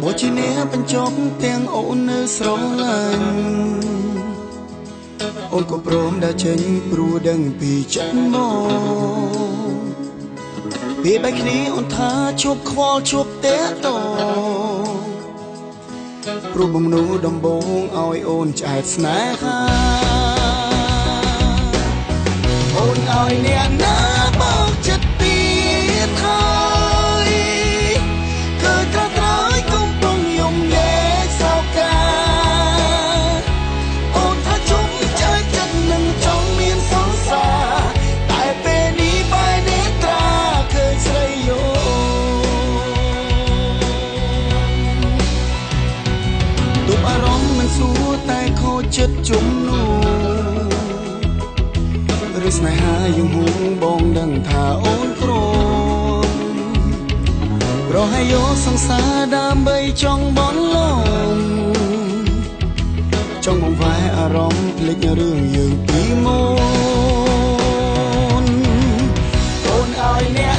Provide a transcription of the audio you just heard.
บ่ជាអ្នកបញ្ចប់ទាំងអូននៅស្រឡាញ់អូនក៏ព្រមដើរចេញព្រោះដឹងពីចិត្តមកពេលបែកគ្នាអូនថាជប់ខ្វល់ជប់តែតព្រោះបំណូដំបងឲ្យអូនឆ្អែតស្នេហាអូនឲ្យអ្នកណាបោកចិត្តទៀតហើយគឺត្រត្រយកំពុងយំលែកសោកាអូនថាជុំឆ្អែតចិត្តនឹងចង់មានសង្សារតែពេលនេះបែរនេត្រាឃើញស្រីយោទុកអារម្មណ៍មិនសួរតែខូចចិត្តជុំនោះឬស្នេហាយងហួងបងដឹងថាអូនព្រមប្រហែលយកសង្សារដើម្បីចង់បន់លំចង់បង្វែរអារម្មណ៍ភ្លេចរឿងយើងពីមុនអូនឲ្យអ្នក